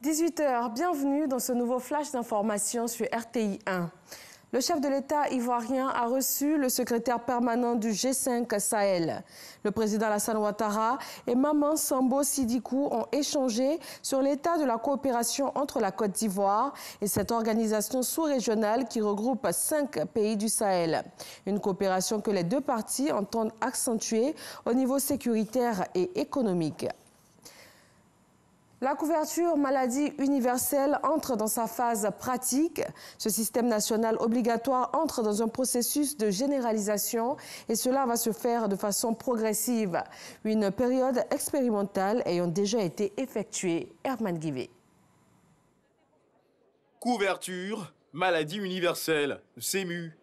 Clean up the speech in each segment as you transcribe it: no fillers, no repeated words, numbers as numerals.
18h, bienvenue dans ce nouveau flash d'information sur RTI 1. Le chef de l'État ivoirien a reçu le secrétaire permanent du G5 Sahel. Le président Alassane Ouattara et Maman Sambo Sidikou ont échangé sur l'état de la coopération entre la Côte d'Ivoire et cette organisation sous-régionale qui regroupe 5 pays du Sahel. Une coopération que les deux parties entendent accentuer au niveau sécuritaire et économique. La couverture maladie universelle entre dans sa phase pratique. Ce système national obligatoire entre dans un processus de généralisation et cela va se faire de façon progressive. Une période expérimentale ayant déjà été effectuée. Herman Guivet. Couverture maladie universelle, CEMU.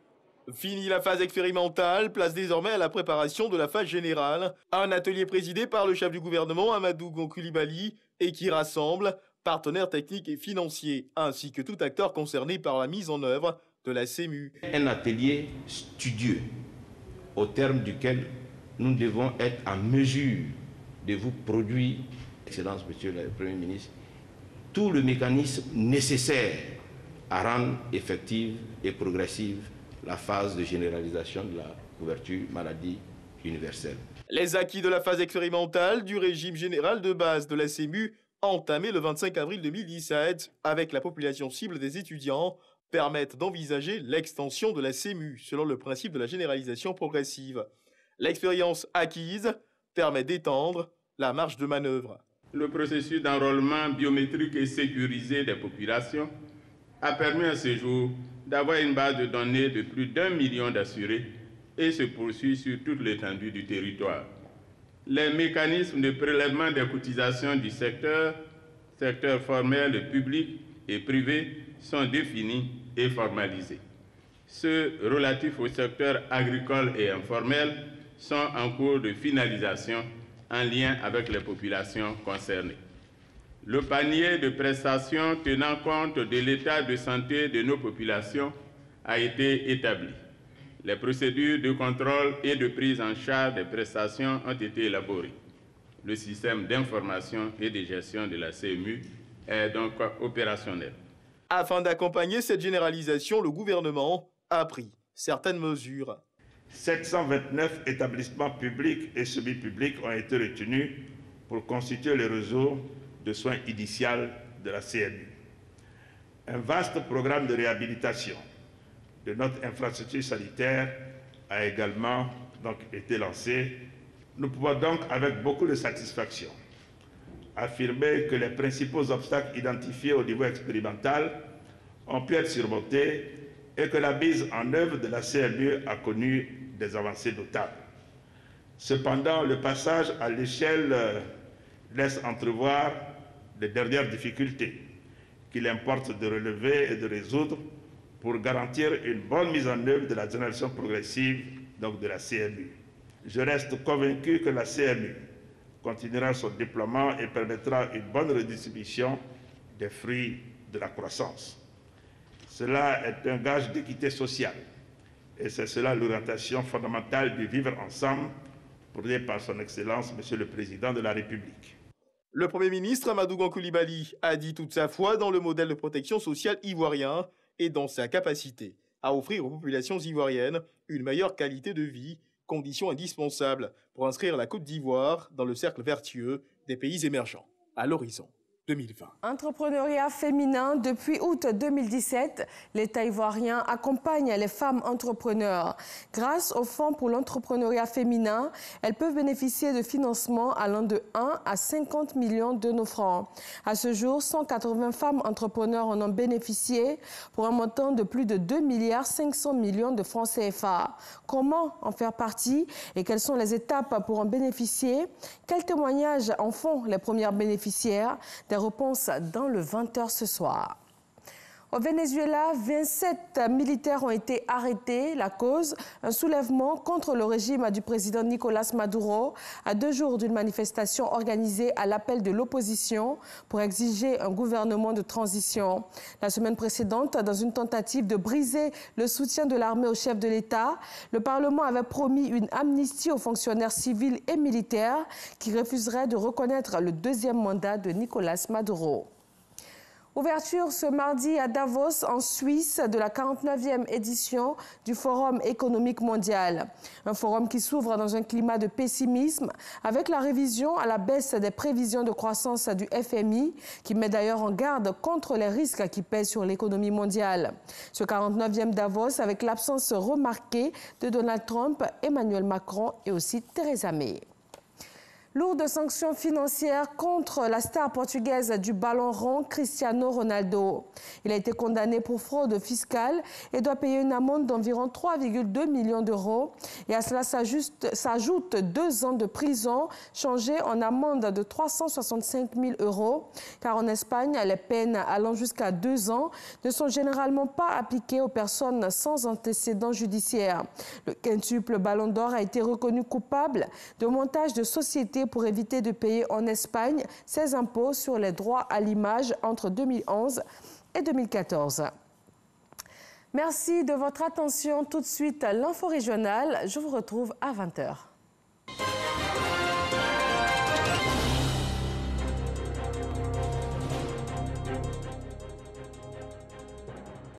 Fini la phase expérimentale, place désormais à la préparation de la phase générale. Un atelier présidé par le chef du gouvernement, Amadou Gon Coulibaly, et qui rassemble partenaires techniques et financiers, ainsi que tout acteur concerné par la mise en œuvre de la CEMU. Un atelier studieux, au terme duquel nous devons être en mesure de vous produire, Excellence, Monsieur le Premier ministre, tout le mécanisme nécessaire à rendre effective et progressive la phase de généralisation de la couverture maladie universelle. Les acquis de la phase expérimentale du régime général de base de la CEMU, entamé le 25 avril 2017 avec la population cible des étudiants, permettent d'envisager l'extension de la CEMU selon le principe de la généralisation progressive. L'expérience acquise permet d'étendre la marge de manœuvre. Le processus d'enrôlement biométrique et sécurisé des populations a permis à ce jour d'avoir une base de données de plus d'1 million d'assurés et se poursuit sur toute l'étendue du territoire. Les mécanismes de prélèvement des cotisations du secteur formel, public et privé, sont définis et formalisés. Ceux relatifs au secteur agricole et informel sont en cours de finalisation en lien avec les populations concernées. Le panier de prestations tenant compte de l'état de santé de nos populations a été établi. Les procédures de contrôle et de prise en charge des prestations ont été élaborées. Le système d'information et de gestion de la CEMU est donc opérationnel. Afin d'accompagner cette généralisation, le gouvernement a pris certaines mesures. 729 établissements publics et semi-publics ont été retenus pour constituer le réseau de soins initial de la CEMU. Un vaste programme de réhabilitation de notre infrastructure sanitaire a également été lancé. Nous pouvons donc, avec beaucoup de satisfaction, affirmer que les principaux obstacles identifiés au niveau expérimental ont pu être surmontés et que la mise en œuvre de la CEMU a connu des avancées notables. Cependant, le passage à l'échelle laisse entrevoir les dernières difficultés qu'il importe de relever et de résoudre pour garantir une bonne mise en œuvre de la génération progressive de la CEMU. Je reste convaincu que la CEMU continuera son déploiement et permettra une bonne redistribution des fruits de la croissance. Cela est un gage d'équité sociale et c'est cela l'orientation fondamentale du vivre ensemble prônée par son Excellence, Monsieur le Président de la République. Le Premier ministre Amadou Gon Coulibaly a dit toute sa foi dans le modèle de protection sociale ivoirien et dans sa capacité à offrir aux populations ivoiriennes une meilleure qualité de vie, condition indispensable pour inscrire la Côte d'Ivoire dans le cercle vertueux des pays émergents à l'horizon 2020. Entrepreneuriat féminin. Depuis août 2017, l'État ivoirien accompagne les femmes entrepreneurs. Grâce au Fonds pour l'entrepreneuriat féminin, elles peuvent bénéficier de financements allant de 1 à 50 millions de nos francs. À ce jour, 180 femmes entrepreneurs en ont bénéficié pour un montant de plus de 2,5 milliards de francs CFA. Comment en faire partie et quelles sont les étapes pour en bénéficier? Quels témoignages en font les premières bénéficiaires? Des réponses dans le 20h ce soir. Au Venezuela, 27 militaires ont été arrêtés. La cause, un soulèvement contre le régime du président Nicolás Maduro à 2 jours d'une manifestation organisée à l'appel de l'opposition pour exiger un gouvernement de transition. La semaine précédente, dans une tentative de briser le soutien de l'armée au chef de l'État, le Parlement avait promis une amnistie aux fonctionnaires civils et militaires qui refuseraient de reconnaître le 2e mandat de Nicolás Maduro. Ouverture ce mardi à Davos, en Suisse, de la 49e édition du Forum économique mondial. Un forum qui s'ouvre dans un climat de pessimisme avec la révision à la baisse des prévisions de croissance du FMI, qui met d'ailleurs en garde contre les risques qui pèsent sur l'économie mondiale. Ce 49e Davos avec l'absence remarquée de Donald Trump, Emmanuel Macron et aussi Theresa May. Lourdes sanctions financières contre la star portugaise du ballon rond, Cristiano Ronaldo. Il a été condamné pour fraude fiscale et doit payer une amende d'environ 3,2 millions d'euros. Et à cela s'ajoute 2 ans de prison, changés en amende de 365 000 euros. Car en Espagne, les peines allant jusqu'à 2 ans ne sont généralement pas appliquées aux personnes sans antécédents judiciaires. Le quintuple ballon d'or a été reconnu coupable de montage de société pour éviter de payer en Espagne ses impôts sur les droits à l'image entre 2011 et 2014. Merci de votre attention. Tout de suite, l'info régionale. Je vous retrouve à 20h.